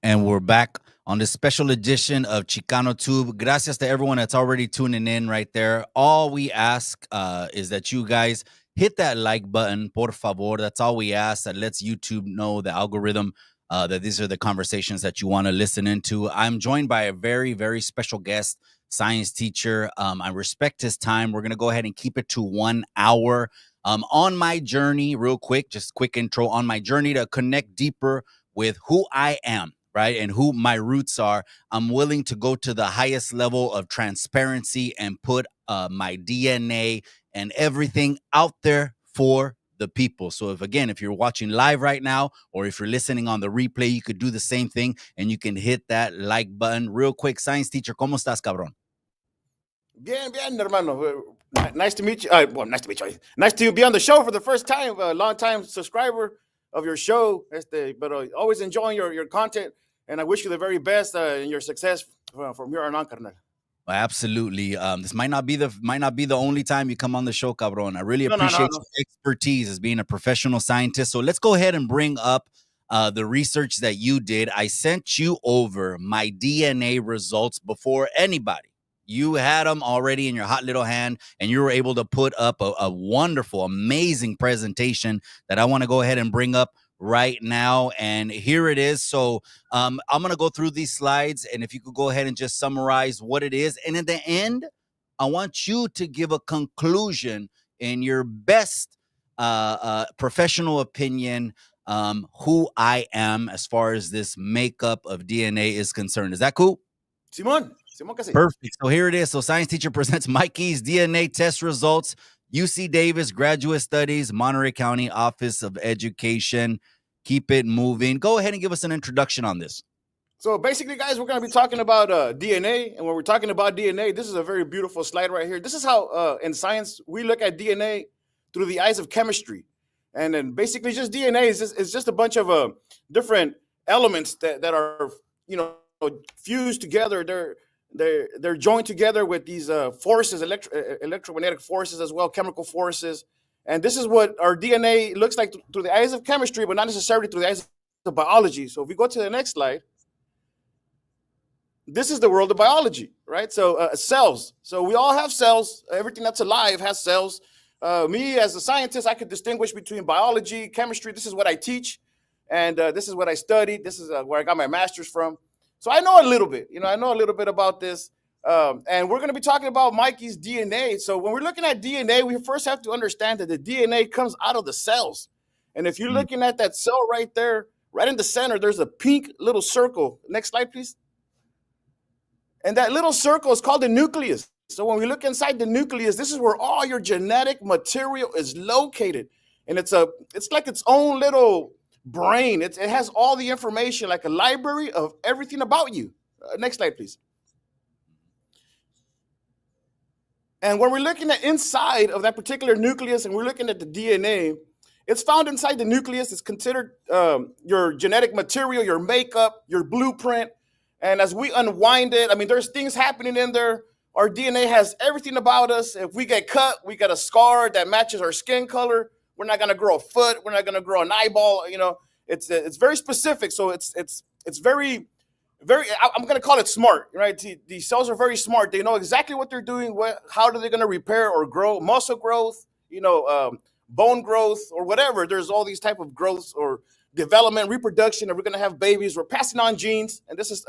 And we're back on this special edition of Chicano Tube. Gracias to everyone that's already tuning in right there. All we ask is that you guys hit that like button, por favor. That's all we ask. That lets YouTube know, the algorithm, that these are the conversations that you want to listen into. I'm joined by a very, very special guest, science teacher. I respect his time. We're going to go ahead and keep it to 1 hour. On my journey, real quick, just quick intro, on my journey to connect deeper with who I am, right? And who my roots are, I'm willing to go to the highest level of transparency and put my DNA and everything out there for the people. So if you're watching live right now, or if you're listening on the replay, you could do the same thing and you can hit that like button. Real quick, science teacher, ¿cómo estás, cabrón? Bien, hermano. Nice to meet you. Nice to meet you. Nice to be on the show for the first time. A long-time subscriber of your show, but always enjoying your content, and I wish you the very best in your success from here on, carnal. Absolutely. This might not be the only time you come on the show, cabron. I really appreciate your expertise as being a professional scientist. So let's go ahead and bring up the research that you did. I sent you over my DNA results before anybody. You had them already in your hot little hand, and you were able to put up a wonderful, amazing presentation that I want to go ahead and bring up right now. And here it is. So I'm going to go through these slides, and if you could go ahead and just summarize what it is. And at the end, I want you to give a conclusion in your best professional opinion, who I am as far as this makeup of DNA is concerned. Is that cool? Simon. Perfect. So here it is. So science teacher presents Mikey's DNA test results. UC Davis Graduate Studies, Monterey County Office of Education. Keep it moving. Go ahead and give us an introduction on this. So basically, guys, we're going to be talking about DNA. And when we're talking about DNA, this is a very beautiful slide right here. This is how in science we look at DNA through the eyes of chemistry. And then basically just DNA is just a bunch of different elements that are, fused together. They're joined together with these forces, electromagnetic forces as well, chemical forces. And this is what our DNA looks like through the eyes of chemistry, but not necessarily through the eyes of biology. So if we go to the next slide, this is the world of biology, right? So cells. So we all have cells. Everything that's alive has cells. Me as a scientist, I could distinguish between biology, chemistry. This is what I teach. And this is what I studied. This is where I got my master's from. So I know a little bit, I know a little bit about this. And we're going to be talking about Mikey's DNA. So when we're looking at DNA, we first have to understand that the DNA comes out of the cells. And if you're looking at that cell right there, right in the center, there's a pink little circle. Next slide, please. And that little circle is called the nucleus. So when we look inside the nucleus, this is where all your genetic material is located. And it's like its own little brain. It has all the information, like a library of everything about you. Next slide, please. And when we're looking at inside of that particular nucleus and we're looking at the DNA, it's found inside the nucleus. It's considered your genetic material, your makeup, your blueprint. And as we unwind it, there's things happening in there. Our DNA has everything about us. If we get cut, we get a scar that matches our skin color. We're not going to grow a foot. We're not going to grow an eyeball. It's very specific. So it's very, very, I'm going to call it smart, right? These cells are very smart. They know exactly what they're doing. How are they going to repair or grow? Muscle growth, bone growth or whatever. There's all these type of growths or development, reproduction, and we're going to have babies. We're passing on genes. And this is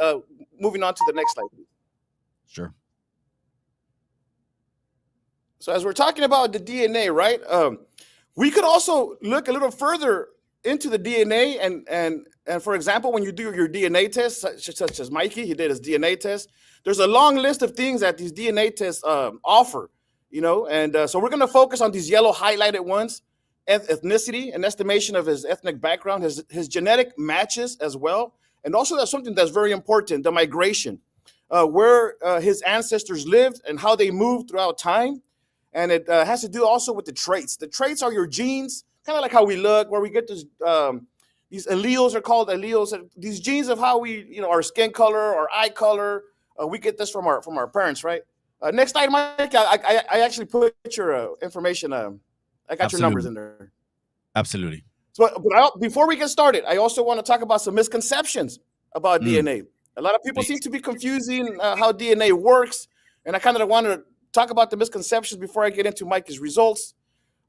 moving on to the next slide. Sure. So as we're talking about the DNA, right? We could also look a little further into the DNA, and for example, when you do your DNA test, such as Mikey, he did his DNA test. There's a long list of things that these DNA tests offer, and so we're going to focus on these yellow highlighted ones: ethnicity, an estimation of his ethnic background, his genetic matches as well, and also that's something that's very important: the migration, where his ancestors lived and how they moved throughout time. And it has to do also with the traits. The traits are your genes, kind of like how we look, where we get this, these alleles are called alleles. These genes of how we, our skin color, our eye color, we get this from our parents, right? Next slide, Mike. I actually put your information. I got your numbers in there. Absolutely. So, but before we get started, I also want to talk about some misconceptions about Mm. DNA. A lot of people Please. seem to be confusing how DNA works, and I kind of want to talk about the misconceptions before I get into Mikey's results.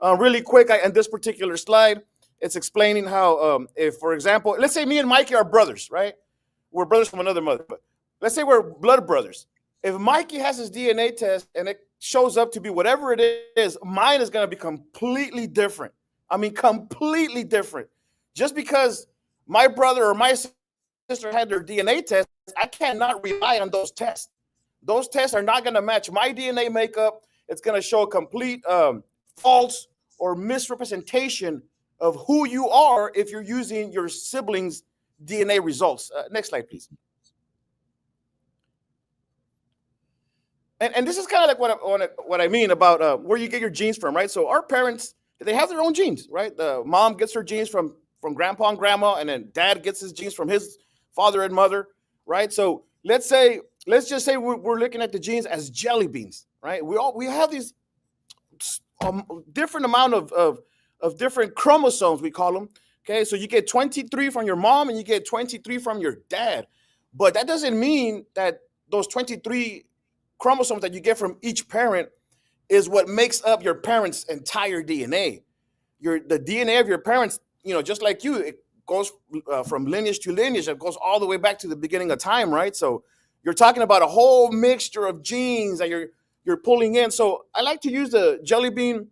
Really quick, in this particular slide, it's explaining how, if, for example, let's say me and Mikey are brothers, right? We're brothers from another mother, but let's say we're blood brothers. If Mikey has his DNA test and it shows up to be whatever it is, mine is going to be completely different. I mean, completely different. Just because my brother or my sister had their DNA test, I cannot rely on those tests. Those tests are not going to match my DNA makeup. It's going to show a complete false or misrepresentation of who you are if you're using your siblings' DNA results. Next slide, please. And this is kind of like what I mean about where you get your genes from, right? So our parents, they have their own genes, right? The mom gets her genes from grandpa and grandma, and then dad gets his genes from his father and mother, right? So let's just say we're looking at the genes as jelly beans, right? We have these different amount of different chromosomes, we call them. Okay, so you get 23 from your mom and you get 23 from your dad, but that doesn't mean that those 23 chromosomes that you get from each parent is what makes up your parents' entire DNA. The DNA of your parents, just like you, it goes from lineage to lineage. It goes all the way back to the beginning of time, right? So you're talking about a whole mixture of genes that you're pulling in. So I like to use the jelly bean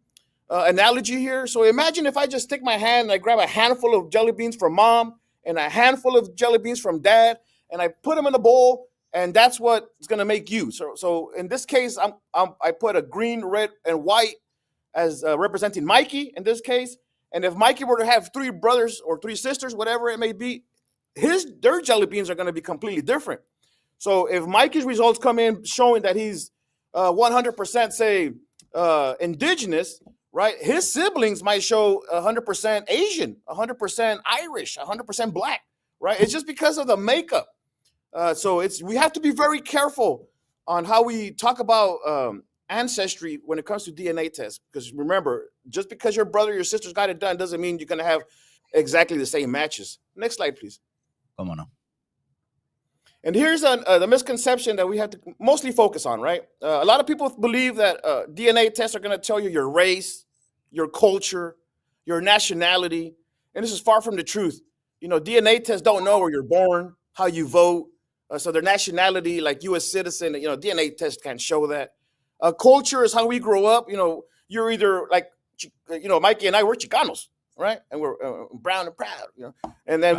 analogy here. So imagine if I just stick my hand and I grab a handful of jelly beans from mom and a handful of jelly beans from dad, and I put them in a bowl, and that's what's going to make you. So in this case, I put a green, red, and white as representing Mikey in this case. And if Mikey were to have three brothers or three sisters, whatever it may be, their jelly beans are going to be completely different. So if Mikey's results come in showing that he's 100% say indigenous, right? His siblings might show 100% Asian, 100% Irish, 100% black, right? It's just because of the makeup. So we have to be very careful on how we talk about ancestry when it comes to DNA tests. Because remember, just because your brother or your sister's got it done doesn't mean you're going to have exactly the same matches. Next slide, please. Come on now. And here's the misconception that we have to mostly focus on, right? A lot of people believe that DNA tests are going to tell you your race, your culture, your nationality. And this is far from the truth. DNA tests don't know where you're born, how you vote. So their nationality, like U.S. citizen, DNA tests can't show that. Culture is how we grow up. You're either like, Mikey and I, we're Chicanos, right? And we're brown and proud, And then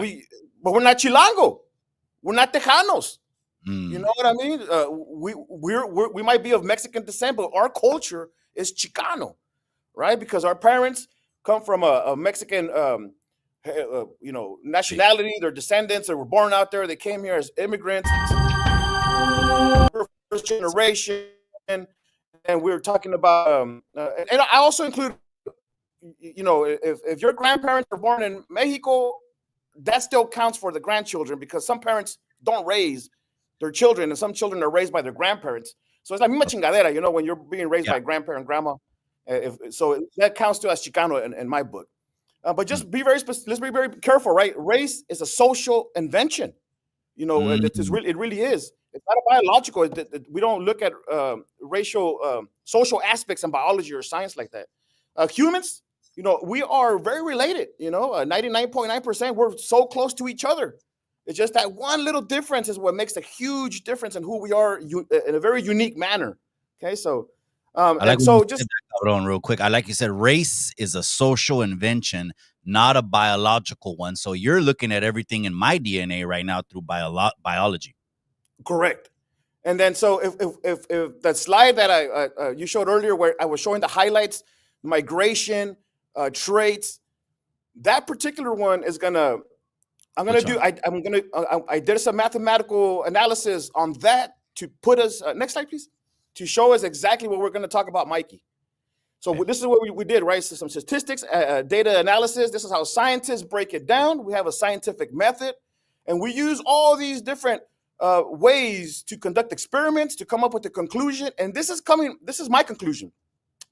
but we're not Chilango. We're not Tejanos. You know what I mean? We might be of Mexican descent, but our culture is Chicano, right? Because our parents come from a Mexican, nationality. They're descendants. They were born out there. They came here as immigrants. We're first generation, and we're talking about. And I also include, if your grandparents are born in Mexico, that still counts for the grandchildren, because some parents don't raise their children and some children are raised by their grandparents. So it's like misma chingadera, when you're being raised by grandparent and grandma. So that counts too as Chicano in my book. But just let's be very careful, right? Race is a social invention. It really is. It's not a biological. We don't look at racial, social aspects in biology or science like that. Humans, we are very related, 99.9%. We're so close to each other. It's just that one little difference is what makes a huge difference in who we are in a very unique manner. Okay, so I like and so just that, on real quick. I like you said, race is a social invention, not a biological one. So you're looking at everything in my DNA right now through biology. Correct. And then so if that slide that you showed earlier, where I was showing the highlights, migration, traits, that particular one is gonna. I did some mathematical analysis on that to put us next slide, please, to show us exactly what we're going to talk about, Mikey. So this is what we did, right? So some statistics, data analysis. This is how scientists break it down. We have a scientific method, and we use all these different ways to conduct experiments to come up with a conclusion. And this is my conclusion.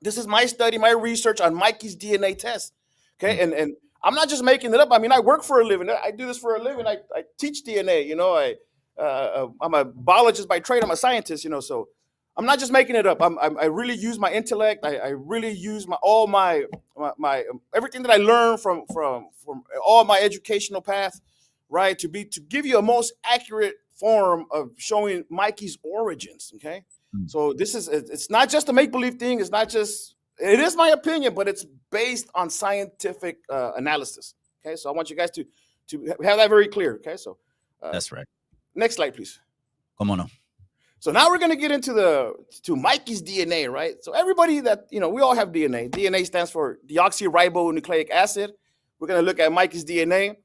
This is my study, my research on Mikey's DNA test. Okay, and I'm not just making it up. I mean, I work for a living. I do this for a living. I teach DNA. I'm a biologist by trade. I'm a scientist. So I'm not just making it up. I really use my intellect. I really use my everything that I learned from all my educational path, right? To give you a most accurate form of showing Mikey's origins. Okay, Mm. so it's not just a make believe thing. It's not just, it is my opinion, but it's based on scientific analysis. Okay, so I want you guys to have that very clear. Okay, so That's right. next slide, please. Cómo no. So now we're going to get into Mikey's DNA, right? So everybody that, we all have DNA. DNA stands for deoxyribonucleic acid. We're going to look at Mikey's DNA.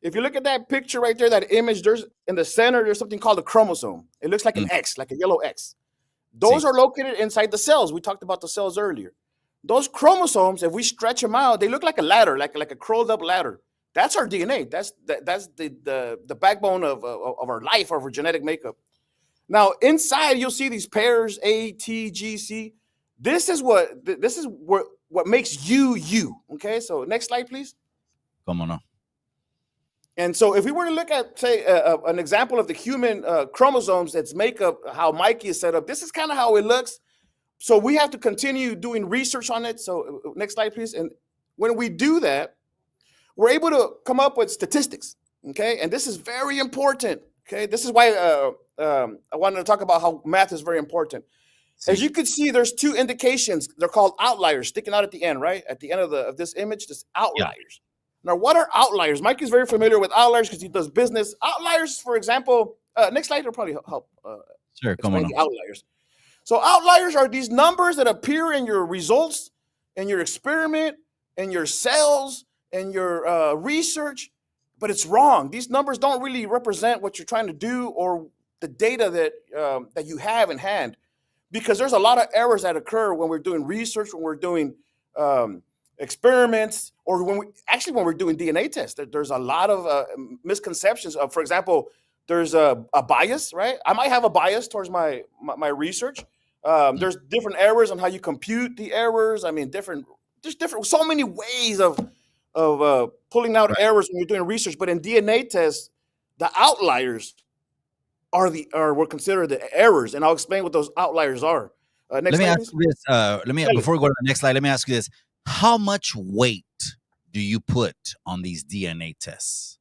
If you look at that picture right there, that image, there's in the center, there's something called a chromosome. It looks like an X, like a yellow X. Those are located inside the cells. We talked about the cells earlier. Those chromosomes, if we stretch them out, they look like a ladder, like a curled up ladder. That's our DNA. That's the backbone of our life, of our genetic makeup. Now, inside, you'll see these pairs A, T, G, C. This is what makes you you. Okay, so next slide, please. Cómo no. And so, if we were to look at, say, an example of the human chromosomes that's make up how Mikey is set up, this is kind of how it looks. So we have to continue doing research on it. So next slide, please. And when we do that, we're able to come up with statistics. Okay, and this is very important. Okay, this is why I wanted to talk about how math is very important. As you can see, there's two indications. They're called outliers, sticking out at the end, right? At the end of this image, this outliers. Now, what are outliers? Mike is very familiar with outliers because he does business. Outliers, for example, next slide will probably help Sure, explain the outliers. So outliers are these numbers that appear in your results, in your experiment, in your cells, in your research, but it's wrong. These numbers don't really represent what you're trying to do or the data that you have in hand, because there's a lot of errors that occur when we're doing research, when we're doing experiments, or when we're doing DNA tests. There's a lot of misconceptions. For example, there's a bias, right? I might have a bias towards my research. There's different errors on how you compute the errors. I mean, so many ways of pulling out errors when you're doing research. But in DNA tests, the outliers were considered the errors, and I'll explain what those outliers are. Next slide, please. Before we go to the next slide, let me ask you this: how much weight do you put on these DNA tests?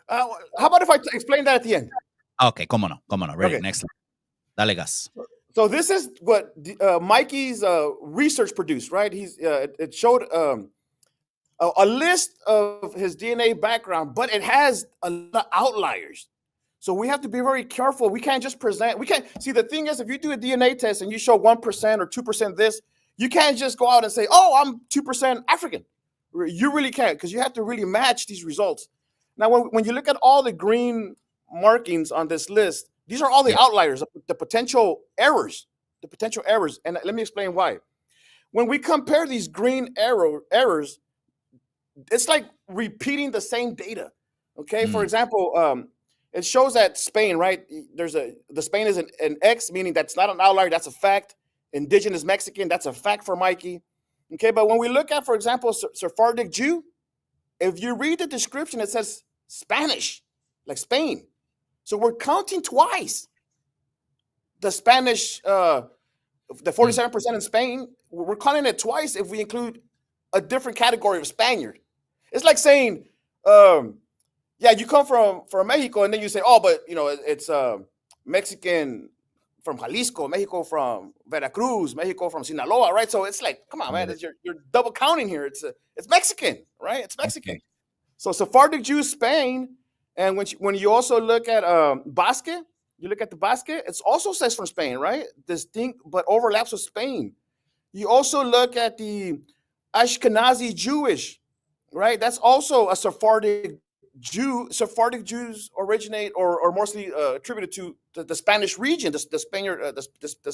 How about if I explain that at the end? Okay, cómo no. Ready? Okay. Next slide. Dale gas. So this is what Mikey's research produced, right? It showed a list of his DNA background, but it has a lot of outliers. So we have to be very careful. We can't just present. We can't see, the thing is, if you do a DNA test and you show 1% or 2% this, you can't just go out and say, "Oh, I'm 2% African." You really can't, because you have to really match these results. Now, when you look at all the green markings on this list, these are all the outliers, the potential errors. And let me explain why. When we compare these green errors, it's like repeating the same data. Okay, for example, it shows that Spain, right? The Spain is an X, meaning that's not an outlier, that's a fact. Indigenous Mexican, that's a fact for Mikey. Okay, but when we look at, for example, Sephardic Jew, if you read the description, it says Spanish, like Spain. So we're counting twice. The Spanish, the 47% in Spain, we're counting it twice if we include a different category of Spaniard. It's like saying, you come from Mexico, and then you say, "Oh, but it's Mexican from Jalisco, Mexico from Veracruz, Mexico from Sinaloa," right? So it's like, come on, man, you're double counting here. It's Mexican, right? It's Mexican. Okay. So Sephardic Jew, Spain, and when you also look at Basque, you look at the Basque, it also says from Spain, right? Distinct, but overlaps with Spain. You also look at the Ashkenazi Jewish, right? That's also a Sephardic Jew. Sephardic Jews originate or mostly attributed to the Spanish region, the Spaniard, the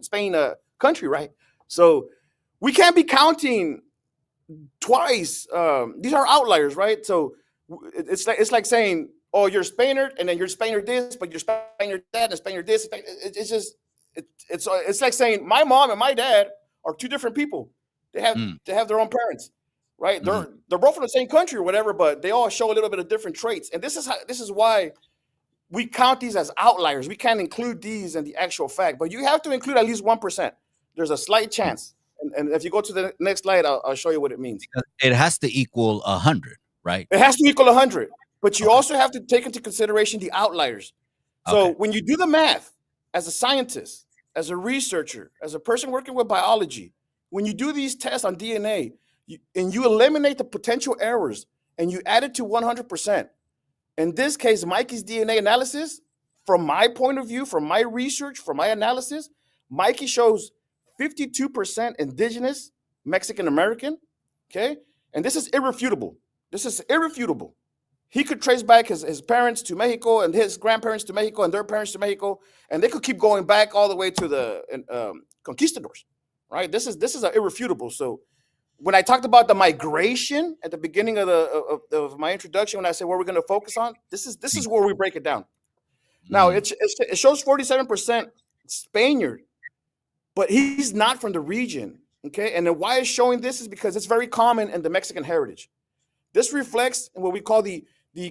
Spain country, right? So we can't be counting twice. These are outliers, right? So it's like saying, "Oh, you're Spaniard, and then you're Spaniard this, but you're Spaniard that, and Spaniard this." It's like saying my mom and my dad are two different people. They have their own parents, right? Mhm. They're both from the same country or whatever, but they all show a little bit of different traits. And this is why we count these as outliers. We can't include these in the actual fact, but you have to include at least 1%. There's a slight chance. And if you go to the next slide, I'll show you what it means. Because it has to equal 100, right? It has to equal 100, but you Okay. also have to take into consideration the outliers. So Okay. when you do the math as a scientist, as a researcher, as a person working with biology, when you do these tests on DNA and you eliminate the potential errors and you add it to 100%, in this case, Mikey's DNA analysis, from my point of view, from my research, from my analysis, Mikey shows 52% indigenous Mexican American. Okay. And this is irrefutable. This is irrefutable. He could trace back his parents to Mexico and his grandparents to Mexico and their parents to Mexico, and they could keep going back all the way to the conquistadors, right? This is irrefutable. So when I talked about the migration at the beginning of my introduction, when I said what we're going to focus on, this is See. where we break it down. Now Mm. it shows 47% Spaniard, but he's not from the region. Okay, and then why it's showing this is because it's very common in the Mexican heritage. This reflects in what we call the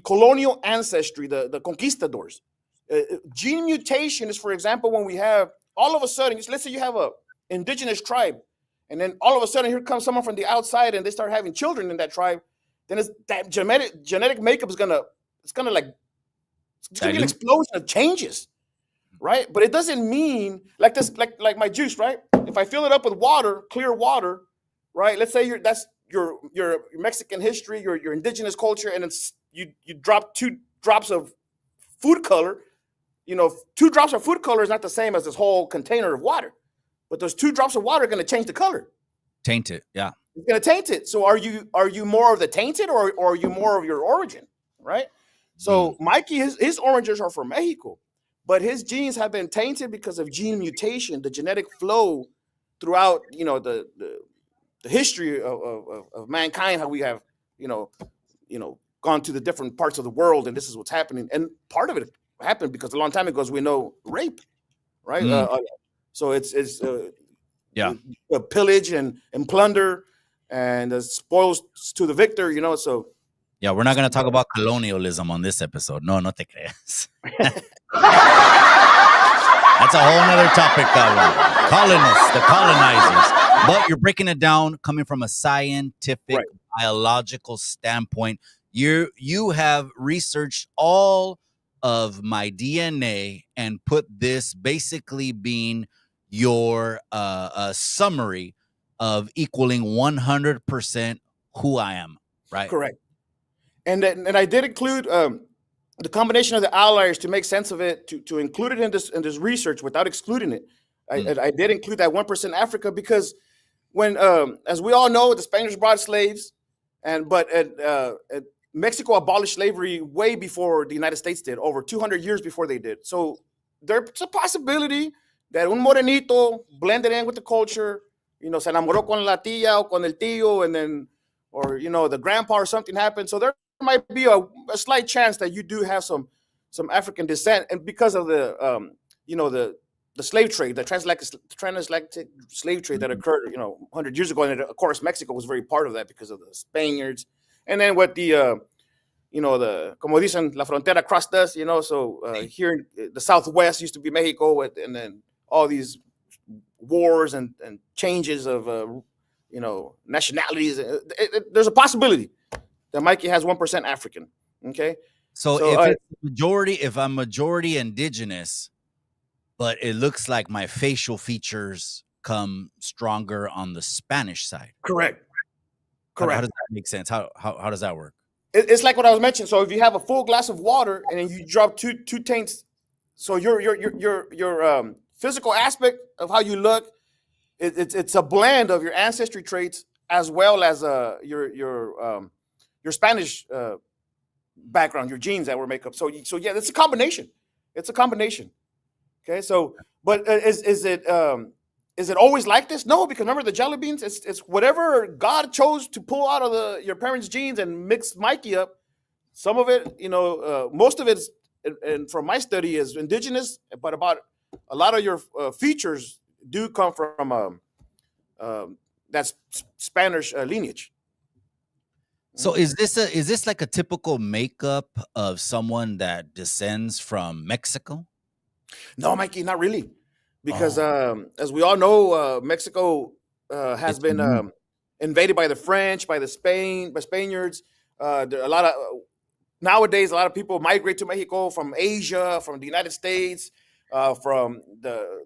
colonial ancestry, the conquistadors. Gene mutation is, for example, when we have all of a sudden, let's say you have a indigenous tribe, and then all of a sudden here comes someone from the outside, and they start having children in that tribe. Then it's that genetic makeup is gonna like it's gonna be an Dilute. explosion of changes, right? But it doesn't mean like this, like my juice, right? If I fill it up with water, clear water, right? Let's say that's your Mexican history, your indigenous culture, and it's you drop 2 drops of food color. 2 drops of food color is not the same as this whole container of water, but those 2 drops of water are going to change the color. Tainted. Yeah. It's going to taint it. So are you more of the tainted or are you more of your origin, right? Mm. So Mikey, his origins are from Mexico, but his genes have been tainted because of gene mutation, the genetic flow throughout the history of mankind, how we have gone to the different parts of the world, and this is what's happening. And part of it happened because a long time ago, as we know, rape, right? Mm. So it's Yeah. pillage and plunder and spoils to the victor. So Yeah. We're not going to talk about colonialism on this episode. No, no te creas. That's a whole nother topic, cabrón. Colonists, the colonizers. But you're breaking it down coming from a scientific, Right. biological standpoint. You have researched all of my DNA and put this basically being your summary of equaling 100% who I am, right? Correct. And I did include the combination of the outliers to make sense of it, to include it in this research without excluding it. I did include that 1% Africa because when, as we all know, the Spaniards brought slaves, but Mexico abolished slavery way before the United States did, over 200 years before they did. So there's a possibility that un morenito blended in with the culture, se enamoró con la tía o con el tío, and then, or the grandpa or something happened. So there might be a slight chance that you do have some African descent, and because of the slave trade, the transatlantic slave trade that occurred, 100 years ago, and of course Mexico was very part of that because of the Spaniards, and then what the como dicen, la frontera crossed us, so here in the Southwest used to be Mexico, and then all these wars and changes of nationalities. There's a possibility that Mikey has 1% African. Okay, So if I'm majority indigenous, but it looks like my facial features come stronger on the Spanish side. correct. How does that make sense? How does that work? It's like what I was mentioning. So if you have a full glass of water and then you drop two taints, so your physical aspect of how you look, it's a blend of your ancestry traits as well as your Spanish background, your genes that were make up. So yeah, it's a combination. It's a combination. Okay, so but is it always like this? No, because remember the jelly beans. It's whatever God chose to pull out of your parents' genes and mix Mikey up. Some of it, most of it is, and from my study, is indigenous. But about a lot of your features do come from that Spanish lineage. So is this like a typical makeup of someone that descends from Mexico? No, Mikey, not really, because Oh, as we all know, Mexico has it's been unique. invaded by the French, by Spaniards. There are a lot of nowadays, a lot of people migrate to Mexico from Asia, from the United States, from the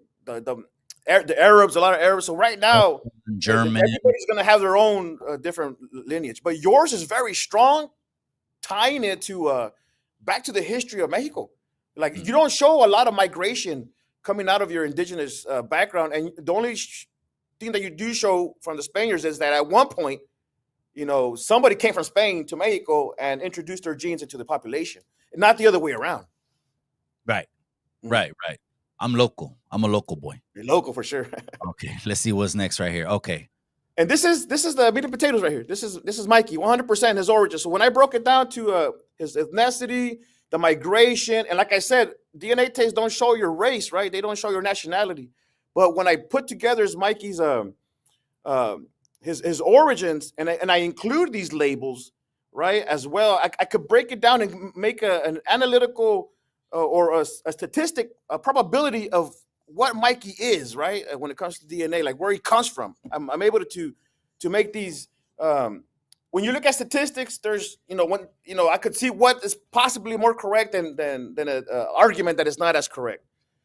Arabs, a lot of Arabs. So right now, German. everybody's going to have their own different lineage, but yours is very strong, tying it to back to the history of Mexico. Like Mm. you don't show a lot of migration coming out of your indigenous background, and the only thing that you do show from the Spaniards is that at one point, somebody came from Spain to Mexico and introduced their genes into the population, and not the other way around. Right, Mm. right. I'm local. I'm a local boy. You're local for sure. Okay, let's see what's next right here. Okay. And this is the meat and potatoes right here. This is Mikey, 100% his origin. So when I broke it down to his ethnicity, the migration, and like I said, DNA tests don't show your race, right? They don't show your nationality. But when I put together Mikey's his origins, and I include these labels, right, as well, I could break it down and make an analytical or a statistic, a probability of what Mikey is, right, when it comes to DNA, like where he comes from. I'm able to make these. When you look at statistics, there's when I could see what is possibly more correct than an argument that is not as correct.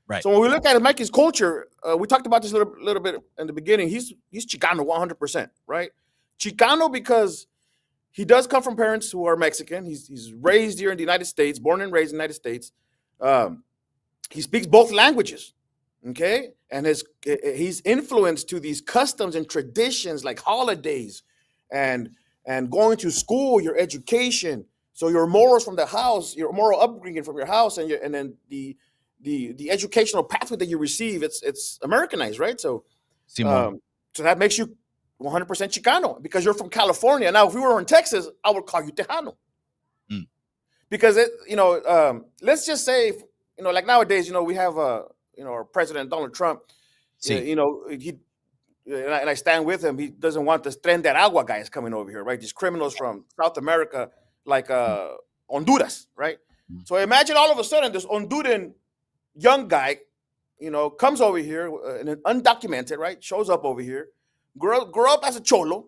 Right. So when we look at Mikey's culture, we talked about this a little bit in the beginning. He's Chicano 100%, right? Chicano because he does come from parents who are Mexican. He's raised here in the United States, born and raised in the United States. Um, he speaks both languages, okay, and he's influenced to these customs and traditions like holidays, and going to school, your education. So your morals from the house, your moral upbringing from your house, and then the educational pathway that you receive, it's Americanized, right? So Simon. um, so that makes you 100% Chicano because you're from California. Now, if we were in Texas, I would call you Tejano Mm. because let's just say, like nowadays, we have our president Donald Trump. See. He and I stand with him. He doesn't want this Tren de Agua guys coming over here, right? These criminals from South America, like Mm, Honduras, right? mm. So imagine all of a sudden this Honduran young guy, comes over here and undocumented, right? Shows up over here, grow up as a cholo,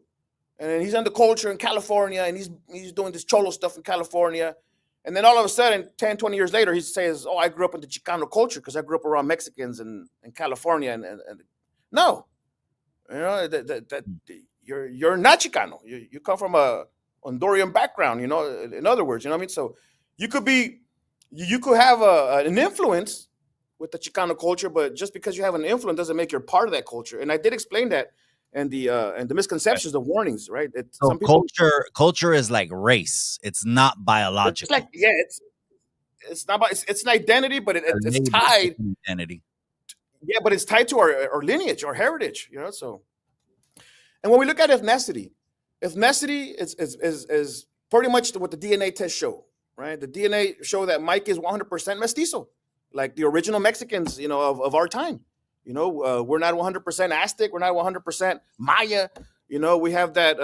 and then he's in the culture in California, and he's doing this cholo stuff in California. And then all of a sudden, 10, 20 years later, he says, "Oh, I grew up in the Chicano culture because I grew up around Mexicans in California." And no, that Mm. you're not Chicano. You come from a Honduran background. In other words, you know what I mean. So you could be, you could have an influence with the Chicano culture, but just because you have an influence doesn't make you're part of that culture. And I did explain that, and the Right. misconceptions, the warnings, right? So Some people, culture is like race. It's not it's like, biological. yeah, it's not about, it's an identity, but A it's label is tied, an identity. yeah, but it's tied to our lineage, our heritage, So, and when we look at ethnicity is pretty much what the DNA tests show, right? The DNA show that Mike is 100% mestizo, like the original Mexicans, of our time. We're not 100% Aztec, we're not 100% Maya. We have that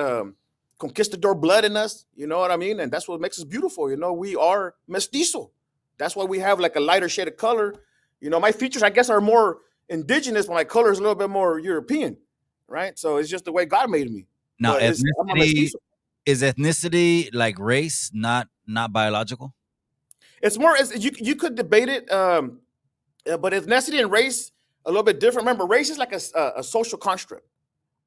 conquistador blood in us. You know what I mean? And that's what makes us beautiful. We are mestizo. That's why we have like a lighter shade of color. My features, I guess, are more indigenous, but my color is a little bit more European, right? So it's just the way God made me. Now, But I'm a mestizo. is ethnicity like race, not biological? It's more, you could debate it, but ethnicity and race a little bit different. Remember, race is like a social construct.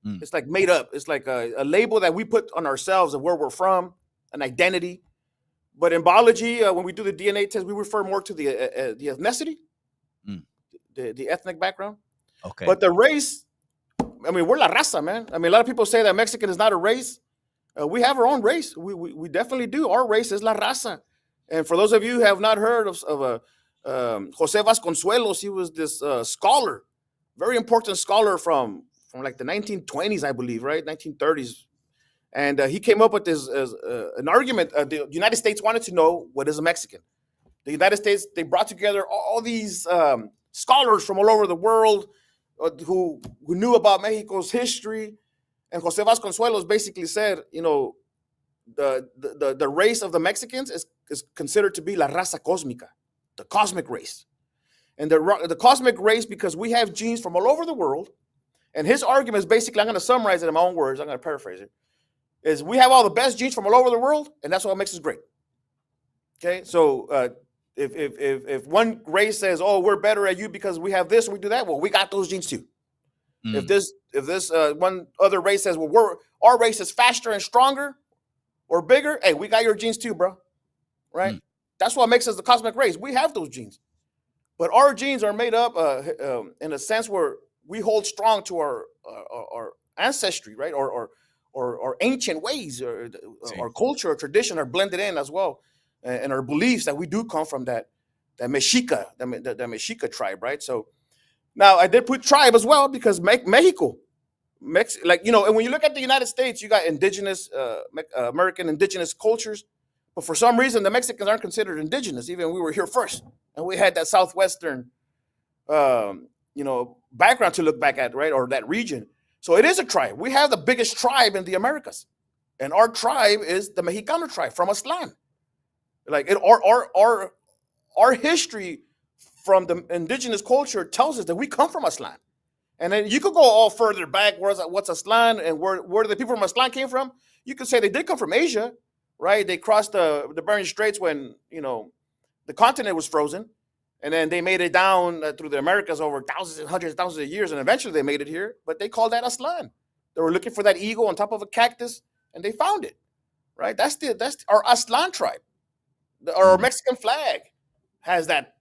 Mm. It's like made up. It's like a label that we put on ourselves of where we're from, an identity. But in biology, when we do the DNA test, we refer more to the ethnicity, Mm. the ethnic background. Okay. But the race, I mean, we're la raza, man. I mean, a lot of people say that Mexican is not a race. We have our own race. We definitely do. Our race is la raza. And for those of you who have not heard of Jose Vasconcelos, he was this scholar, very important scholar from like the 1920s, I believe, right? 1930s. And he came up with this an argument. The United States wanted to know what is a Mexican. The United States, they brought together all these scholars from all over the world who knew about Mexico's history. And Jose Vasconcelos basically said, the race of the Mexicans is considered to be la raza cósmica, the cosmic race. And the cosmic race, because we have genes from all over the world. And his argument is basically, I'm going to summarize it in my own words, I'm going to paraphrase it, is we have all the best genes from all over the world, and that's what makes us great. Okay, so if one race says, "Oh, we're better at you because we have this or we do that," well, we got those genes too. If this one other race says, "Well, our race is faster and stronger or bigger," hey, we got your genes too, bro. Right? That's what makes us the cosmic race. We have those genes, but our genes are made up in a sense where we hold strong to our ancestry, right? Or ancient ways, or our culture or tradition are blended in as well, and our beliefs that we do come from that Mexica, the Mexica tribe, right? So now I did put tribe as well because Mexico, like, you know, and when you look at the United States, you got indigenous American indigenous cultures, but for some reason the Mexicans aren't considered indigenous, even we were here first, and we had that southwestern, background to look back at, right, or that region. So it is a tribe. We have the biggest tribe in the Americas, and our tribe is the Mexicano tribe from Aztlan. Like our history from the indigenous culture tells us that we come from Aztlan. And then you could go all further back. What's Aztlan and where the people from Aztlan came from? You could say they did come from Asia, right? They crossed the Bering Straits when, the continent was frozen. And then they made it down through the Americas over thousands and hundreds of thousands of years. And eventually they made it here. But they called that Aztlan. They were looking for that eagle on top of a cactus, and they found it, right? That's our Aztlan tribe. Our Mexican flag has that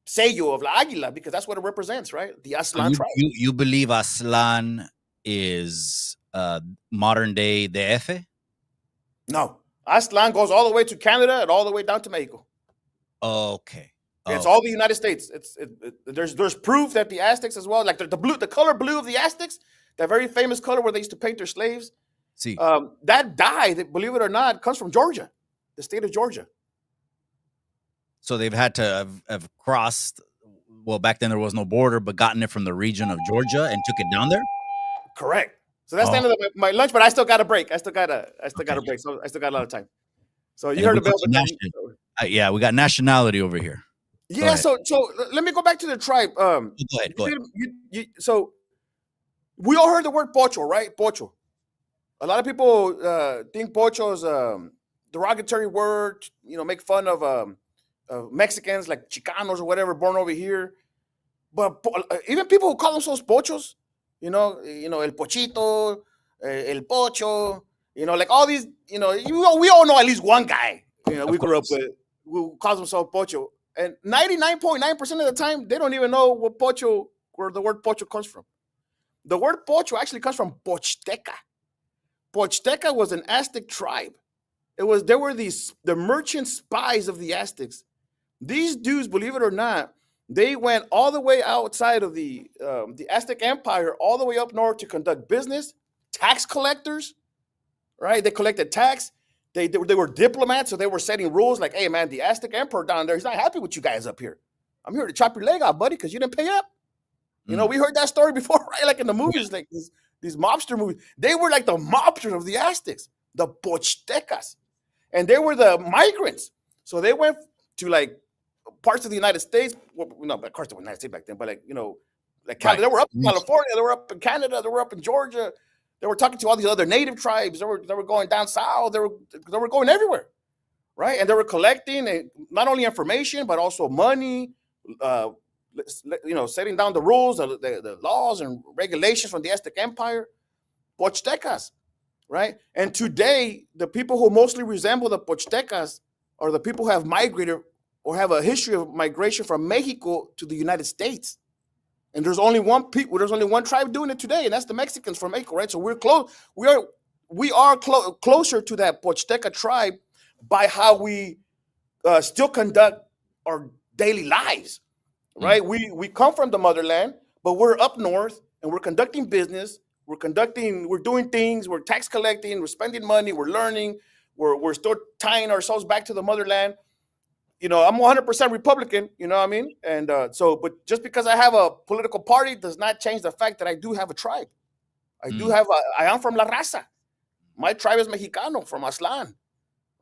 sello of la águila because that's what it represents, right? The Aztlan tribe. You believe Aztlan is modern day DF? No. Aztlan goes all the way to Canada and all the way down to Mexico. Okay. It's all the United States. There's proof that the Aztecs as well, like the color blue of the Aztecs, that very famous color where they used to paint their slaves. See, that dye, believe it or not, comes from Georgia, the state of Georgia. So they've had to have crossed. Well, back then there was no border, but gotten it from the region of Georgia and took it down there. Correct. So that's the end of my lunch, but I still got a break. I still got a break. So I still got a lot of time. So you heard about yeah, we got nationality over here. Yeah. So let me go back to the tribe. Go ahead. So we all heard the word pocho, right? Pocho. A lot of people think pocho is a derogatory word. Make fun of Mexicans like Chicanos or whatever born over here. But even people who call themselves pochos, el pochito, el pocho, like all these, we all know at least one guy, we grew up with who calls himself pocho. And 99.9% of the time, they don't even know where the word pocho comes from. The word pocho actually comes from Pochteca. Pochteca was an Aztec tribe. They were the merchant spies of the Aztecs. These dudes, believe it or not, they went all the way outside of the Aztec Empire, all the way up north to conduct business, tax collectors, right? They collected tax. They were diplomats, so they were setting rules like, hey, man, the Aztec Emperor down there, he's not happy with you guys up here. I'm here to chop your leg off, buddy, because you didn't pay up. We heard that story before, right? Like in the movies, like these mobster movies. They were like the mobsters of the Aztecs, the Pochtecas. And they were the migrants. So they went to like parts of the United States. Well, no, of course they were United States back then, but like Canada. Right. They were up in California. They were up in Canada. They were up in Georgia. They were talking to all these other native tribes. They were going down south. They were going everywhere, right? And they were collecting not only information but also money. Setting down the rules, the laws and regulations from the Aztec Empire. Pochtecas, right? And today, the people who mostly resemble the Pochtecas are the people who have migrated or have a history of migration from Mexico to the United States. And there's only one tribe doing it today, and that's the Mexicans from Mexico, right? So we're close. We are closer to that Pochteca tribe by how we still conduct our daily lives, right? We come from the motherland, but we're up north and we're conducting business. We're doing things. We're tax collecting. We're spending money. We're learning. We're still tying ourselves back to the motherland. I'm 100% Republican, you know what I mean? And but just because I have a political party does not change the fact that I do have a tribe. I am from La Raza. My tribe is Mexicano from Aztlan.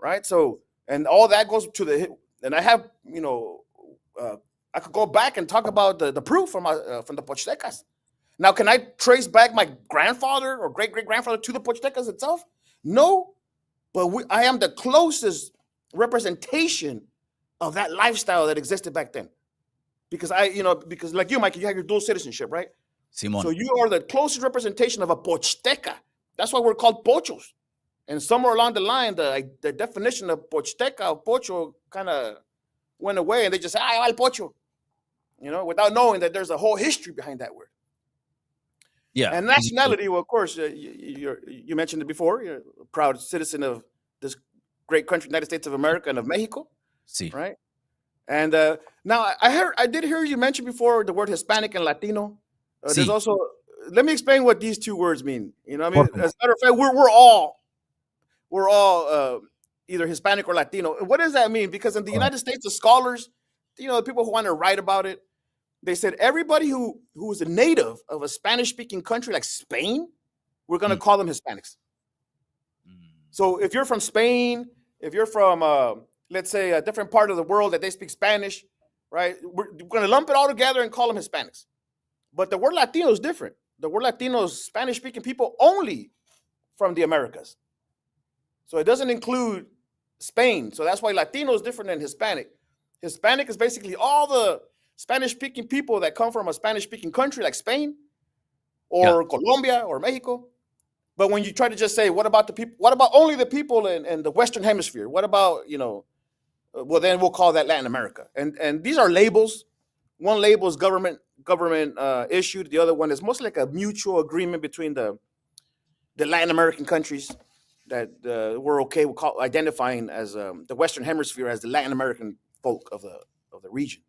right? So, and all that goes to and I have, uh, I could go back and talk about the proof from the Pochtecas. Now, can I trace back my grandfather or great great grandfather to the Pochtecas itself? No, but I am the closest representation of that lifestyle that existed back then. Because because like you, Mike, you have your dual citizenship, right? So Simon. you are the closest representation of a Pochteca. That's why we're called pochos. And somewhere along the line, the definition of Pochteca of pocho kind of went away, and they just say, "Ah, el pocho," without knowing that there's a whole history behind that word. Yeah. And nationality, well, of course, you mentioned it before. You're a proud citizen of this great country, United States of America and of Mexico, See. right? And now I did hear you mention before the word Hispanic and Latino. There's See. also, let me explain what these two words mean. You know what I Por mean? favor. As a matter of fact, we're all either Hispanic or Latino. What does that mean? Because in the Go ahead. United States, the scholars, the people who want to write about it, they said everybody who is a native of a Spanish-speaking country like Spain, we're going to Mm, call them Hispanics. mm. So if you're from Spain, if you're from, let's say, a different part of the world that they speak Spanish, right? We're going to lump it all together and call them Hispanics. But the word Latino is different. The word Latino is Spanish-speaking people only from the Americas. So it doesn't include Spain. So that's why Latino is different than Hispanic. Hispanic is basically all the Spanish-speaking people that come from a Spanish-speaking country like Spain Yeah. or Colombia or Mexico. But when you try to just say, what about the people? What about only the people in the Western Hemisphere? What about, well, then we'll call that Latin America. And these are labels. One label is government issued. The other one is mostly like a mutual agreement between the Latin American countries that we're okay with identifying as the Western Hemisphere as the Latin American folk of the region.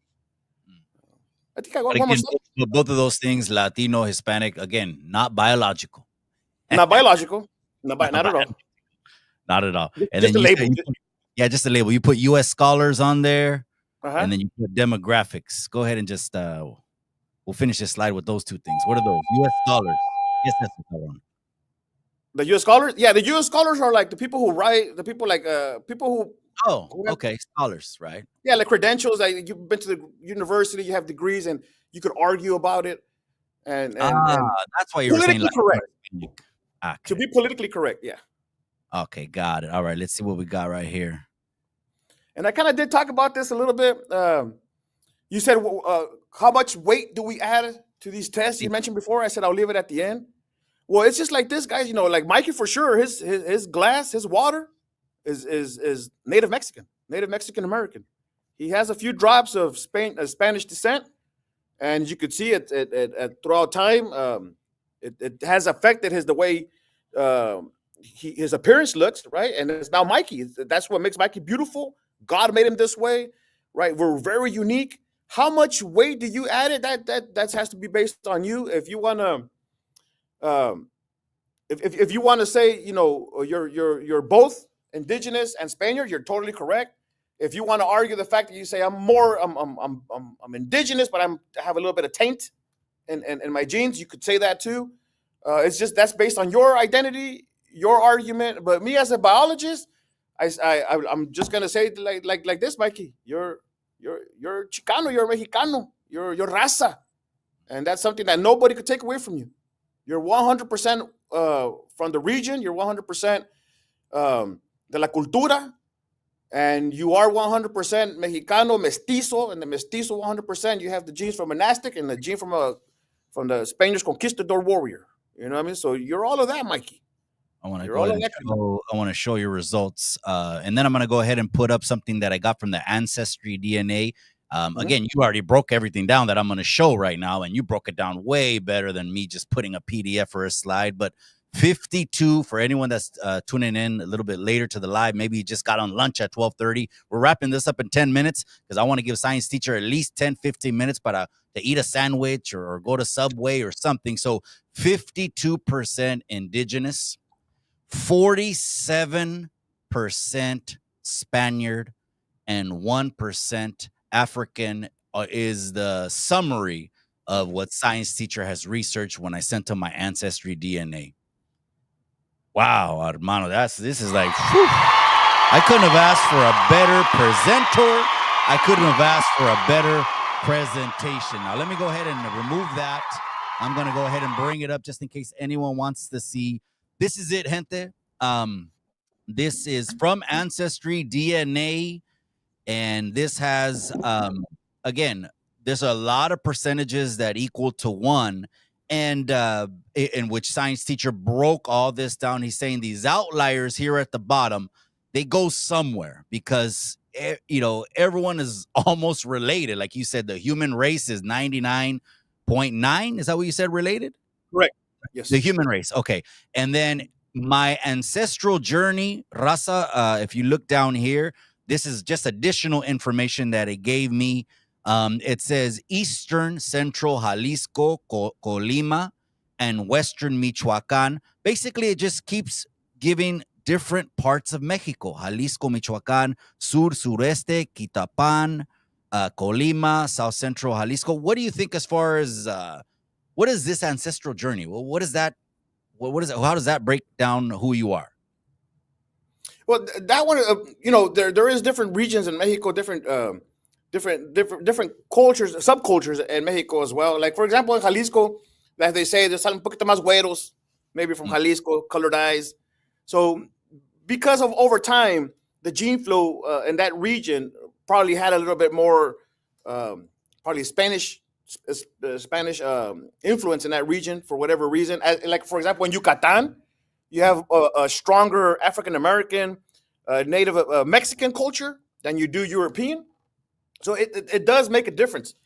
Mm. I think I got But one more again, slide. both of those things, Latino, Hispanic, again, not biological. Not biological, Not not at all. Not at all. And Just then a you said label. yeah, just a label. You put U.S. scholars on there, Uh huh. and then you put demographics. Go ahead and just we'll finish this slide with those two things. What are those? U.S. scholars. Yes, that's the one. The U.S. scholars, yeah, the U.S. scholars are like the people who write, the people like people Oh, who have, okay, scholars, right? yeah, like credentials. Like you've been to the university, you have degrees, and you could argue about it, and That's why you were saying politically Latino, correct. Hispanic. To Okay, be politically correct, yeah. okay, got it. All right, let's see what we got right here. And I kind of did talk about this a little bit. You said, how much weight do we add to these tests See, you mentioned before? I said I'll leave it at the end. Well, it's just like this, guys. Like Mikey for sure. His glass, his water, is native Mexican American. He has a few drops of Spanish descent, and you could see it throughout time. It has affected the way his appearance looks, right? And it's now Mikey. That's what makes Mikey beautiful. God made him this way, right? We're very unique. How much weight do you add it? That has to be based on you. If you want to, if you want to say, you're both indigenous and Spaniard, you're totally correct. If you want to argue the fact that you say I'm indigenous, but I have a little bit of taint in my genes, you could say that too. It's just that's based on your identity, your argument. But me as a biologist, I'm just gonna say it like this, Mikey. You're Chicano, you're Mexicano, you're raza, and that's something that nobody could take away from you. You're 100% from the region. You're 100% de la cultura, and you are 100% Mexicano, mestizo, and the mestizo 100%. You have the genes from monastic and the gene from the Spanish conquistador warrior. You know what I mean? So you're all of that, Mikey. I want to You're go all ahead of and that. show. I want to show your results, and then I'm going to go ahead and put up something that I got from the Ancestry DNA. Again, you already broke everything down that I'm going to show right now, and you broke it down way better than me just putting a PDF or a slide. But 52 for anyone that's tuning in a little bit later to the live. Maybe you just got on lunch at 12:30. We're wrapping this up in 10 minutes because I want to give science teacher at least 10, 15 minutes to eat a sandwich or go to Subway or something. So 52% indigenous, 47% Spaniard, and 1% African is the summary of what science teacher has researched when I sent him my ancestry DNA. Wow, hermano, this is like, whew. I couldn't have asked for a better presenter. I couldn't have asked for a better presentation. Now, let me go ahead and remove that. I'm going to go ahead and bring it up just in case anyone wants to see. This is it, gente. This is from Ancestry DNA, and this has again, there's a lot of percentages that equal to one, and in which science teacher broke all this down. He's saying these outliers here at the bottom, they go somewhere because everyone is almost related. Like you said, the human race is 99.9. Is that what you said? Related? Correct. Yes. The human race. Okay. And then my ancestral journey, Raza, if you look down here, this is just additional information that it gave me. It says Eastern, Central Jalisco, Colima, and Western Michoacan. Basically, it just keeps giving different parts of Mexico: Jalisco, Michoacan, Sur, Sureste, Quitapan, Colima, South Central Jalisco. What do you think as far as what is this ancestral journey? Well, what is that? What is it? How does that break down who you are? Well, that one, there is different regions in Mexico, different cultures, subcultures in Mexico as well. Like for example, in Jalisco, like they say, there's un poquito más güeros, maybe from Jalisco, colored eyes. So because of over time, the gene flow in that region probably had a little bit more, probably Spanish influence in that region for whatever reason. Like for example, in Yucatan, you have a stronger African American, Native Mexican culture than you do European. So it does make a difference.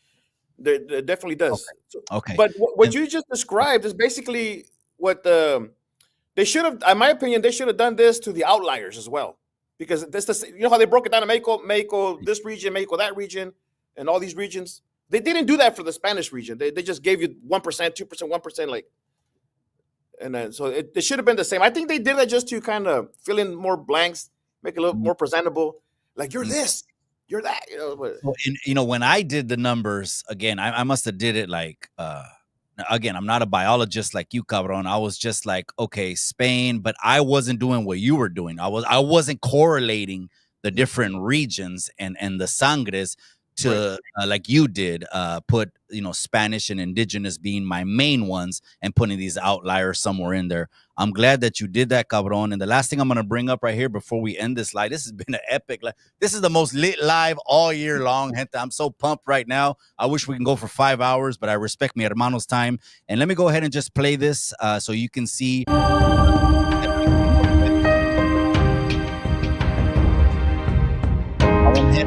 It definitely does. Okay. But what you just described is basically what they should have. In my opinion, they should have done this to the outliers as well, because you know how they broke it down to Mexico this region, Mexico that region, and all these regions. They didn't do that for the Spanish region. They just gave you 1%, 2%, 1%, like, and then so it should have been the same. I think they did that just to kind of fill in more blanks, make it a little more presentable. Like you're this, you're that, But, when I did the numbers again, I must have did it like again, I'm not a biologist like you, cabron. I was just like, okay, Spain, but I wasn't doing what you were doing. I wasn't correlating the different regions and the sangres to like you did, put Spanish and indigenous being my main ones and putting these outliers somewhere in there. I'm glad that you did that, cabron. And the last thing I'm gonna bring up right here before we end this live, this has been an epic. This is the most lit live all year long, gente. I'm so pumped right now. I wish we can go for 5 hours, but I respect mi hermano's time. And let me go ahead and just play this so you can see. I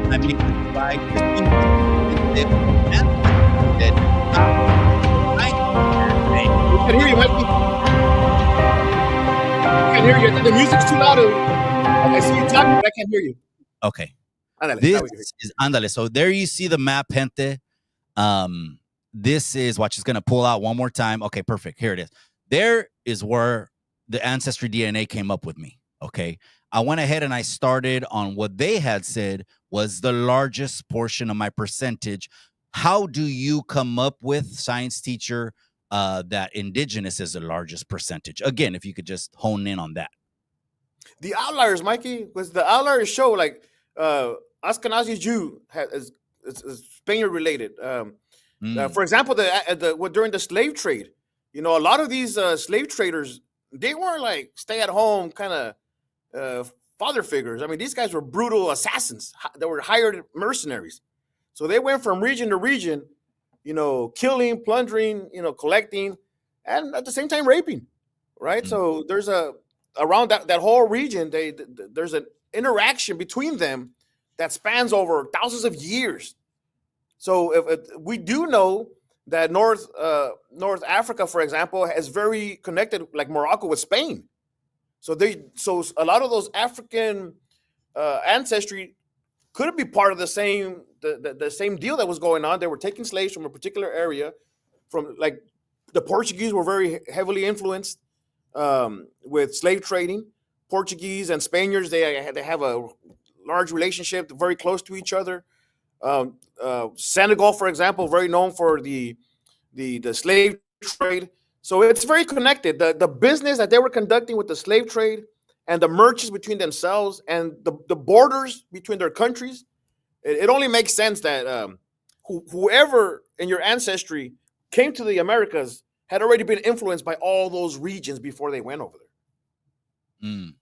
make it like we can hear you, Mikey. I can hear you. The music's too loud. I see you talking, but I can't hear you. Okay. Andale, this is Andale. So there you see the map, gente. This is, watch, it's going to pull out one more time. Okay, perfect. Here it is. There is where the Ancestry DNA came up with me. Okay. I went ahead and I started on what they had said was the largest portion of my percentage. How do you come up with, science teacher, that indigenous is the largest percentage? Again, if you could just hone in on that. The outliers, Mikey, was the outliers show like Ashkenazi Jew is Spaniard related. For example, during the slave trade, a lot of these slave traders, they weren't like stay at home kind of father figures. I mean, these guys were brutal assassins. They were hired mercenaries. So they went from region to region, killing, plundering, collecting, and at the same time raping, right? So there's around that whole region, there's an interaction between them that spans over thousands of years. So if we do know that North Africa, for example, is very connected, like Morocco, with Spain. So a lot of those African ancestry could be part of the same deal that was going on. They were taking slaves from a particular area. From like the Portuguese were very heavily influenced with slave trading. Portuguese and Spaniards, they have a large relationship, very close to each other. Senegal, for example, very known for the slave trade. So it's very connected. The business that they were conducting with the slave trade and the merchants between themselves and the borders between their countries, it only makes sense that whoever in your ancestry came to the Americas had already been influenced by all those regions before they went over there.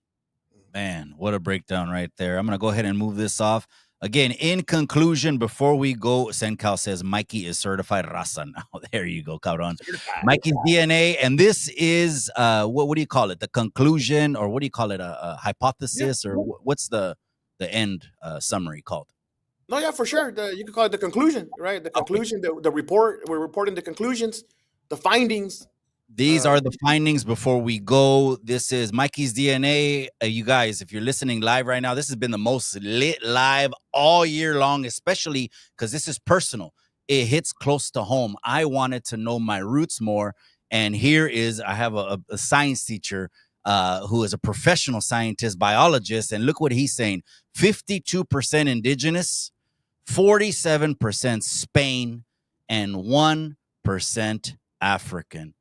Man, what a breakdown right there. I'm going to go ahead and move this off. Again, in conclusion, before we go, Sencal says Mikey is certified raza now. There you go, cabron. Mikey's DNA. And this is, what do you call it? The conclusion, or what do you call it? A hypothesis, or what's the end summary called? No, yeah, for sure. You could call it the conclusion, right? The conclusion, the report. We're reporting the conclusions, the findings. These are the findings before we go. This is Mikey's DNA. You guys, if you're listening live right now, this has been the most lit live all year long, especially because this is personal. It hits close to home. I wanted to know my roots more. And here is, I have a science teacher who is a professional scientist, biologist. And look what he's saying. 52% indigenous, 47% Spain, and 1% African.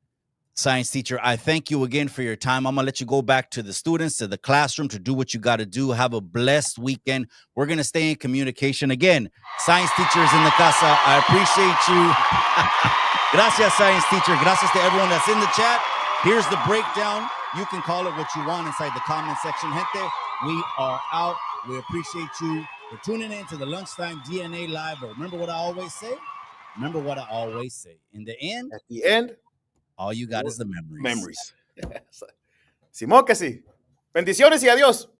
Science teacher, I thank you again for your time. I'm going to let you go back to the students, to the classroom, to do what you got to do. Have a blessed weekend. We're going to stay in communication. Again, science teachers in the casa, I appreciate you. Gracias, science teacher. Gracias to everyone that's in the chat. Here's the breakdown. You can call it what you want inside the comment section. Gente, we are out. We appreciate you for tuning in to the Lunchtime DNA Live. But remember what I always say? Remember what I always say. In the end, At the end, all you got is the memories. Simón que sí. Bendiciones y adiós.